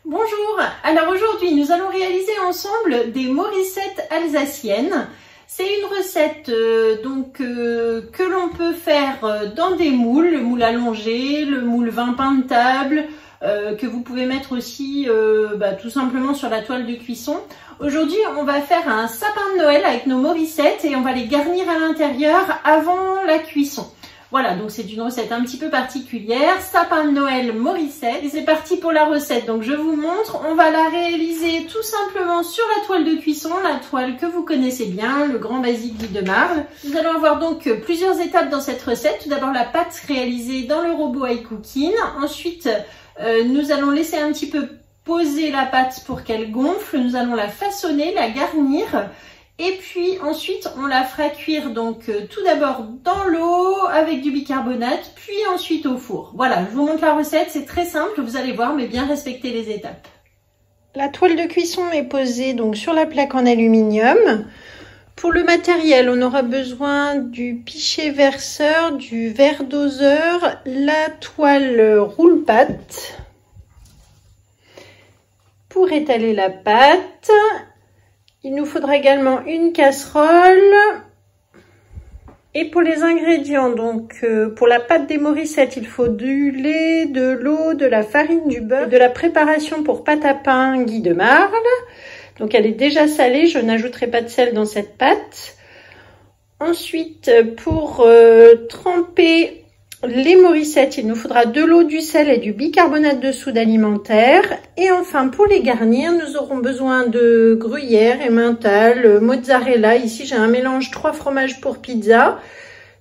Bonjour, alors aujourd'hui nous allons réaliser ensemble des morissettes alsaciennes. C'est une recette que l'on peut faire dans des moules, le moule allongé, le moule 20 pains de table, que vous pouvez mettre aussi tout simplement sur la toile de cuisson. Aujourd'hui on va faire un sapin de Noël avec nos morissettes et on va les garnir à l'intérieur avant la cuisson. Voilà, donc c'est une recette un petit peu particulière, sapin de Noël morissette. Et c'est parti pour la recette. Donc je vous montre, on va la réaliser tout simplement sur la toile de cuisson, la toile que vous connaissez bien, le grand basique Guy de Marle. Nous allons avoir donc plusieurs étapes dans cette recette. Tout d'abord la pâte réalisée dans le robot iCooking. Ensuite, nous allons laisser un petit peu poser la pâte pour qu'elle gonfle. Nous allons la façonner, la garnir. Et puis ensuite on la fera cuire donc tout d'abord dans l'eau avec du bicarbonate, puis ensuite au four. Voilà, je vous montre la recette, c'est très simple, vous allez voir, mais bien respecter les étapes. La toile de cuisson est posée donc sur la plaque en aluminium. Pour le matériel, on aura besoin du pichet verseur, du verre doseur, la toile roule-pâte pour étaler la pâte. Il nous faudra également une casserole. Et pour les ingrédients, donc pour la pâte des morissettes, il faut du lait, de l'eau, de la farine, du beurre, de la préparation pour pâte à pain Guy de Marle. Donc elle est déjà salée, je n'ajouterai pas de sel dans cette pâte. Ensuite, pour tremper les morissettes, il nous faudra de l'eau, du sel et du bicarbonate de soude alimentaire. Et enfin, pour les garnir, nous aurons besoin de gruyère, emmental, mozzarella. Ici, j'ai un mélange 3 fromages pour pizza,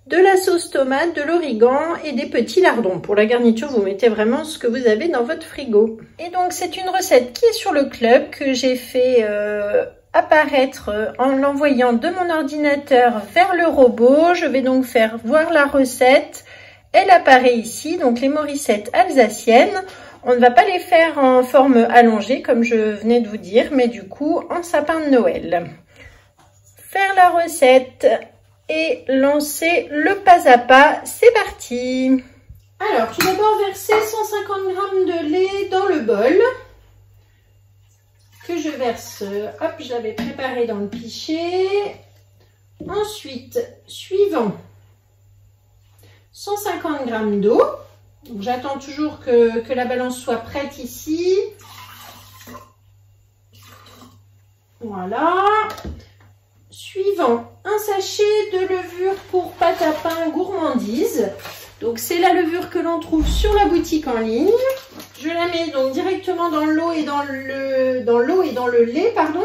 de la sauce tomate, de l'origan et des petits lardons. Pour la garniture, vous mettez vraiment ce que vous avez dans votre frigo. Et donc, c'est une recette qui est sur le club que j'ai fait apparaître en l'envoyant de mon ordinateur vers le robot. Je vais donc faire voir la recette. Elle apparaît ici, donc les morissettes alsaciennes. On ne va pas les faire en forme allongée, comme je venais de vous dire, mais du coup en sapin de Noël. Faire la recette et lancer le pas à pas, c'est parti. Alors, tout d'abord, verser 150 g de lait dans le bol, que je verse, hop, je l'avais préparé dans le pichet. Ensuite, suivant 150 g d'eau. J'attends toujours que la balance soit prête ici. Voilà. Suivant, un sachet de levure pour pâte à pain gourmandise. Donc c'est la levure que l'on trouve sur la boutique en ligne. Je la mets donc directement dans l'eau et dans le lait, pardon.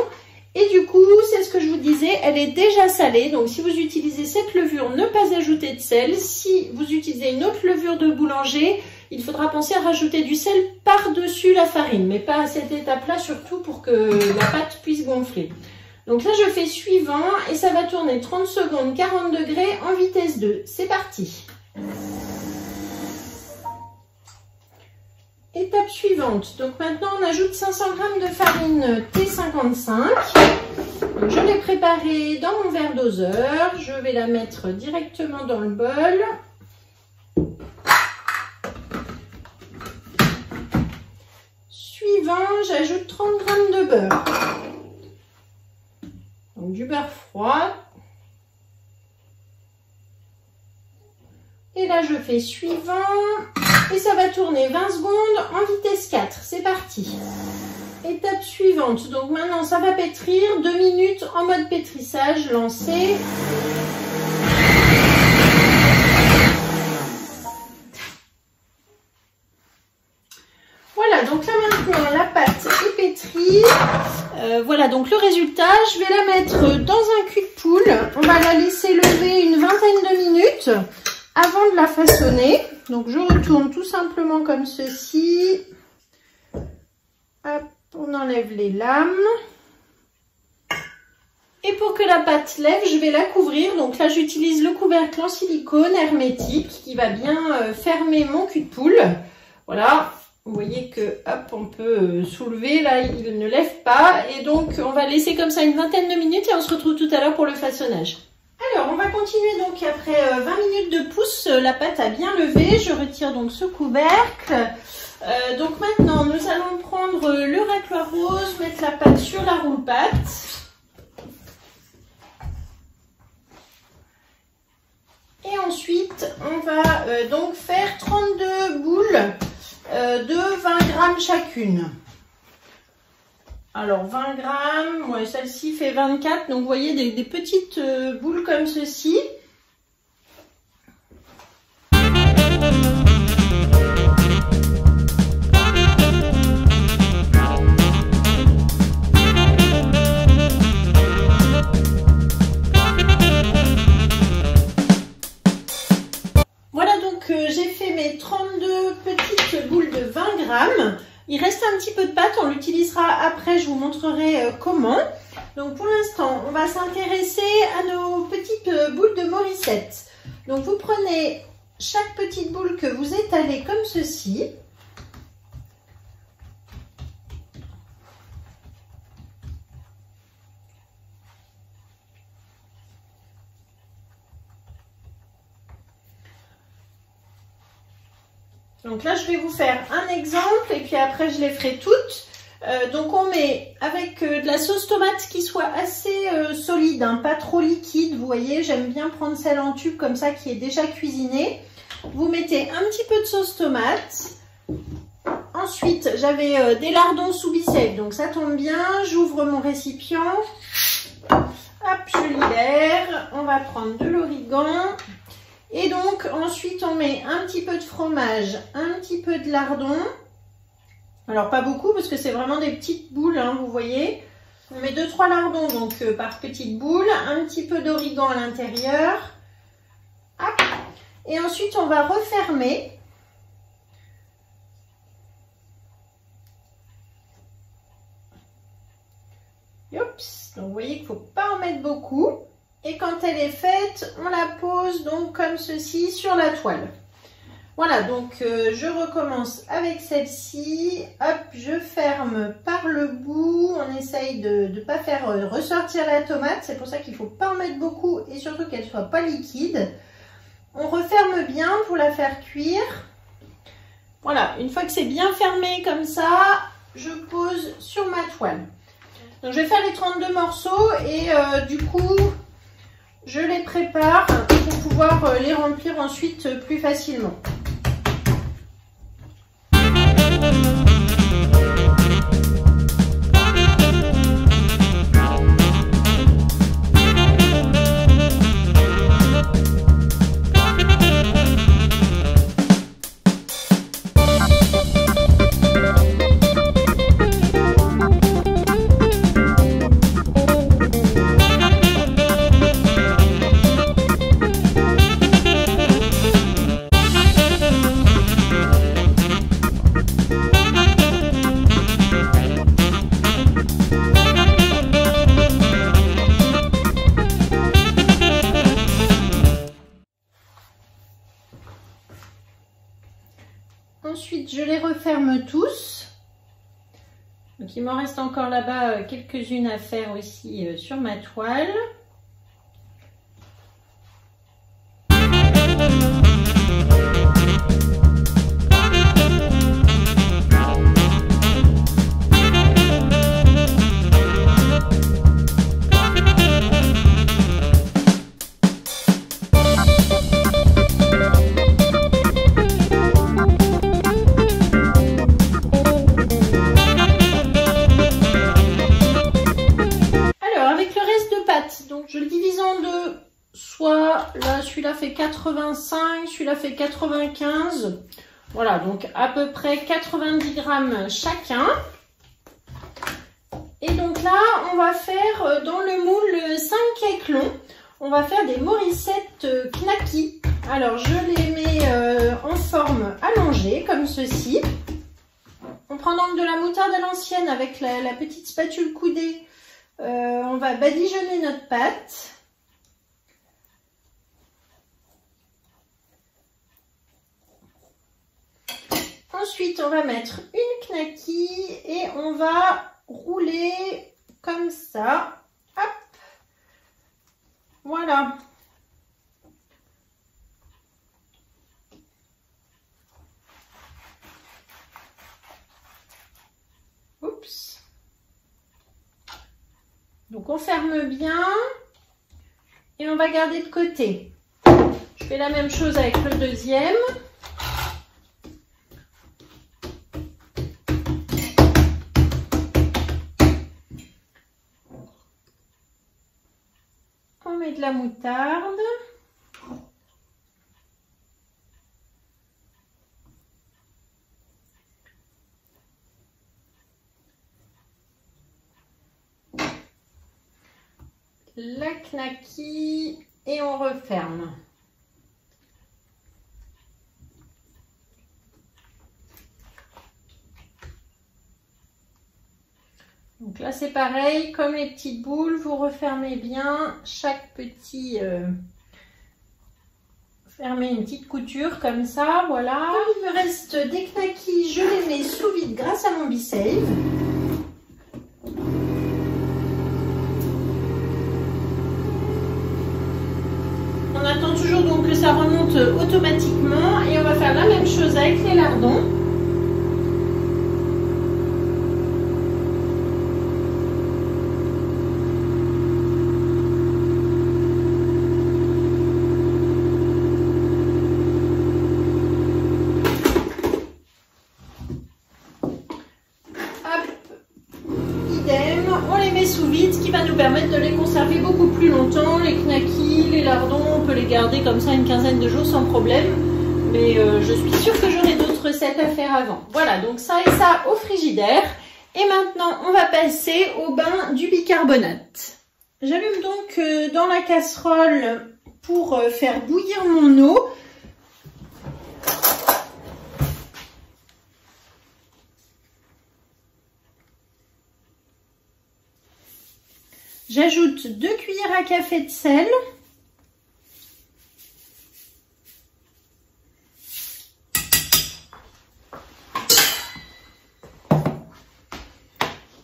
Et du coup, c'est ce que je vous disais, elle est déjà salée. Donc, si vous utilisez cette levure, ne pas ajouter de sel. Si vous utilisez une autre levure de boulanger, il faudra penser à rajouter du sel par-dessus la farine. Mais pas à cette étape-là, surtout pour que la pâte puisse gonfler. Donc là, je fais suivant et ça va tourner 30 secondes, 40 degrés en vitesse 2. C'est parti. Étape suivante, donc maintenant on ajoute 500 g de farine T55. Donc je l'ai préparée dans mon verre doseur, je vais la mettre directement dans le bol. Suivant, j'ajoute 30 g de beurre. Donc du beurre froid. Et là je fais suivant. Et ça va tourner 20 secondes en vitesse 4. C'est parti. Étape suivante. Donc maintenant, ça va pétrir. 2 minutes en mode pétrissage. Lancé. Voilà, donc là maintenant, la pâte est pétrie. Voilà, donc le résultat, je vais la mettre dans un cul de poule. On va la laisser lever une vingtaine de minutes avant de la façonner. Donc je retourne tout simplement comme ceci. Hop, on enlève les lames. Et pour que la pâte lève, je vais la couvrir. Donc là, j'utilise le couvercle en silicone hermétique qui va bien fermer mon cul de poule. Voilà, vous voyez que hop, on peut soulever. Là, il ne lève pas. Et donc, on va laisser comme ça une vingtaine de minutes et on se retrouve tout à l'heure pour le façonnage. Alors, on va continuer donc après 20 minutes de pouce. La pâte a bien levé. Je retire donc ce couvercle. Donc maintenant, nous allons prendre le racloir rose, mettre la pâte sur la roule-pâte. Et ensuite, on va donc faire 32 boules de 20 grammes chacune. Alors 20 grammes, ouais, celle-ci fait 24, donc vous voyez des petites boules comme ceci. Voilà, donc j'ai fait mes 32 petites boules de 20 grammes. Il reste un petit peu de pâte, on l'utilisera après, je vous montrerai comment. Donc pour l'instant, on va s'intéresser à nos petites boules de Morissette. Donc vous prenez chaque petite boule que vous étalez comme ceci. Donc là, je vais vous faire un exemple et puis après, je les ferai toutes. Donc on met avec de la sauce tomate qui soit assez solide, hein, pas trop liquide. Vous voyez, j'aime bien prendre celle en tube comme ça qui est déjà cuisinée. Vous mettez un petit peu de sauce tomate. Ensuite, j'avais des lardons sous biceps, donc ça tombe bien. J'ouvre mon récipient. Hop, je libère. On va prendre de l'origan. Et donc, ensuite, on met un petit peu de fromage, un petit peu de lardon. Alors, pas beaucoup, parce que c'est vraiment des petites boules, hein, vous voyez. On met 2-3 lardons, donc par petite boule. Un petit peu d'origan à l'intérieur. Et ensuite, on va refermer. Oups, donc vous voyez qu'il ne faut pas en mettre beaucoup. Et quand elle est faite, on la pose donc comme ceci sur la toile. Voilà, donc je recommence avec celle-ci. Hop, je ferme par le bout. On essaye de ne pas faire ressortir la tomate. C'est pour ça qu'il ne faut pas en mettre beaucoup et surtout qu'elle ne soit pas liquide. On referme bien pour la faire cuire. Voilà, une fois que c'est bien fermé comme ça, je pose sur ma toile. Donc je vais faire les 32 morceaux et du coup... je les prépare pour pouvoir les remplir ensuite plus facilement. Ensuite, je les referme tous. Donc, il m'en reste encore là-bas quelques-unes à faire aussi sur ma toile. Donc je le divise en deux, soit là celui-là fait 85, celui-là fait 95, voilà, donc à peu près 90 grammes chacun. Et donc là on va faire dans le moule 5 cakes longs, on va faire des Morissette knacky. Alors je les mets en forme allongée comme ceci. On prend donc de la moutarde à l'ancienne avec la petite spatule coudée. On va badigeonner notre pâte. Ensuite, on va mettre une knacky et on va rouler comme ça. Hop. Voilà. Donc on ferme bien et on va garder de côté. Je fais la même chose avec le deuxième. On met de la moutarde. La knacky et on referme. Donc là c'est pareil, comme les petites boules, vous refermez bien chaque petit... fermez une petite couture comme ça, voilà. Comme il me reste des knackis, je les mets sous vide grâce à mon B-Save. On attend toujours donc que ça remonte automatiquement et on va faire la même chose avec les lardons. On les met sous vide, ce qui va nous permettre de les conserver beaucoup plus longtemps. Les knackis, les lardons, on peut les garder comme ça une quinzaine de jours sans problème. Mais je suis sûre que j'aurai d'autres recettes à faire avant. Voilà, donc ça et ça au frigidaire. Et maintenant, on va passer au bain du bicarbonate. J'allume donc dans la casserole pour faire bouillir mon eau. J'ajoute 2 cuillères à café de sel.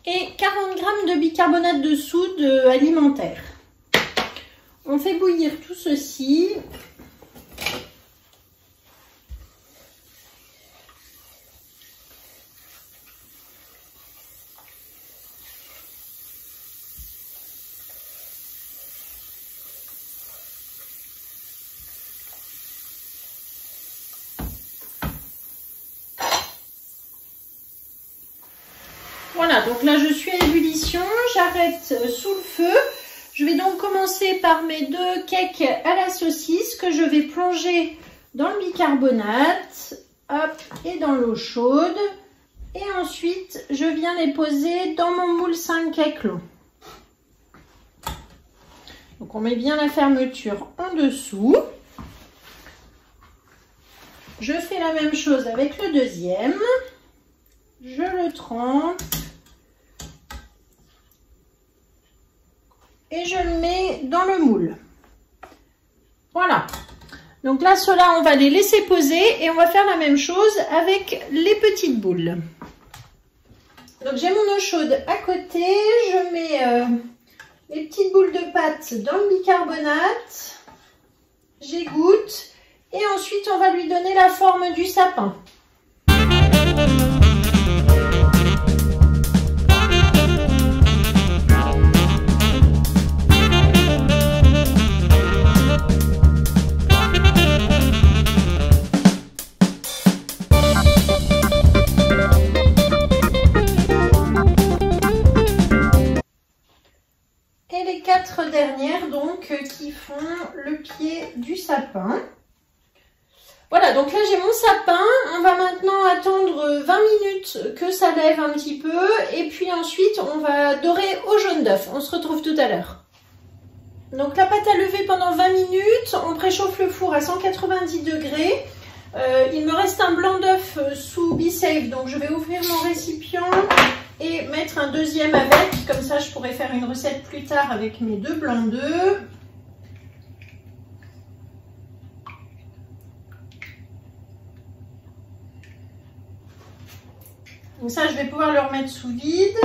Et 40 g de bicarbonate de soude alimentaire. On fait bouillir tout ceci. Voilà, donc là je suis à ébullition, j'arrête sous le feu. Je vais donc commencer par mes 2 cakes à la saucisse que je vais plonger dans le bicarbonate, hop, et dans l'eau chaude. Et ensuite, je viens les poser dans mon moule 5 cakes long. Donc on met bien la fermeture en dessous. Je fais la même chose avec le deuxième. Je le trempe. Et je le mets dans le moule. Voilà. Donc là, ceux-là, on va les laisser poser et on va faire la même chose avec les petites boules. Donc j'ai mon eau chaude à côté. Je mets les petites boules de pâte dans le bicarbonate. J'égoutte. Et ensuite, on va lui donner la forme du sapin. Et les 4 dernières donc qui font le pied du sapin. Voilà, donc là j'ai mon sapin. On va maintenant attendre 20 minutes que ça lève un petit peu. Et puis ensuite, on va dorer au jaune d'œuf. On se retrouve tout à l'heure. Donc la pâte a levé pendant 20 minutes. On préchauffe le four à 190 degrés. Il me reste un blanc d'œuf sous B-Save. Donc je vais ouvrir mon récipient et mettre un deuxième avec. Comme ça, je pourrai faire une recette plus tard avec mes 2 blancs d'œufs. Donc ça, je vais pouvoir le remettre sous vide.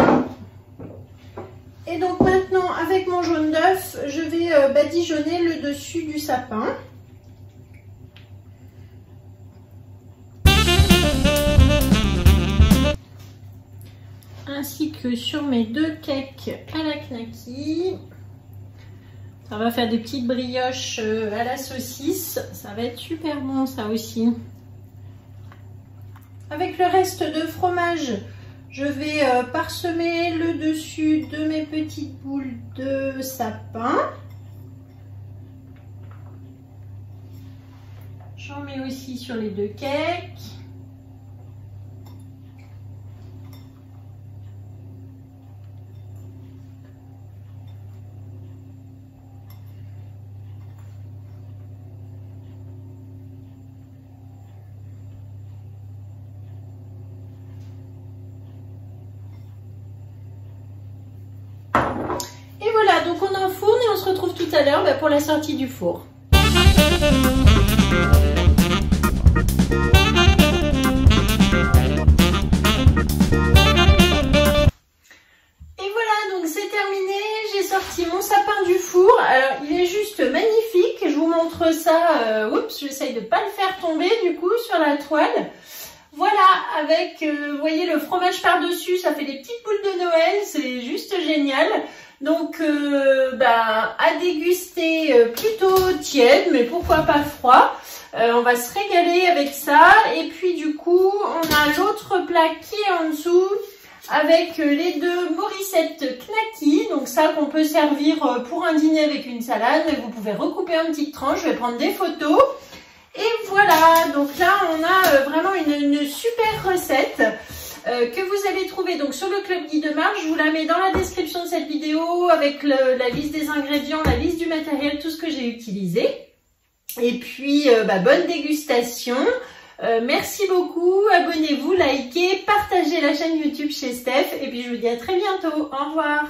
Et donc maintenant, avec mon jaune d'œuf, je vais badigeonner le dessus du sapin. ainsi que sur mes 2 cakes à la knacky. Ça va faire des petites brioches à la saucisse. Ça va être super bon ça aussi. Avec le reste de fromage, je vais parsemer le dessus de mes petites boules de sapin. J'en mets aussi sur les 2 cakes. Et voilà, donc on enfourne et on se retrouve tout à l'heure pour la sortie du four. Sorti mon sapin du four. Alors il est juste magnifique, je vous montre ça. Oups, j'essaye de pas le faire tomber du coup sur la toile. Voilà, avec vous voyez le fromage par dessus, ça fait des petites boules de Noël, c'est juste génial. Donc à déguster plutôt tiède, mais pourquoi pas froid. On va se régaler avec ça. Et puis du coup on a l'autre plat qui est en dessous, avec les 2 Morissette knacky, donc ça qu'on peut servir pour un dîner avec une salade, mais vous pouvez recouper en petites tranches, je vais prendre des photos. Et voilà, donc là on a vraiment une super recette que vous allez trouver donc sur le Club Guy de Marche. Je vous la mets dans la description de cette vidéo avec la liste des ingrédients, la liste du matériel, tout ce que j'ai utilisé. Et puis bonne dégustation. Merci beaucoup, abonnez-vous, likez, partagez la chaîne YouTube chez Steph et puis je vous dis à très bientôt. Au revoir.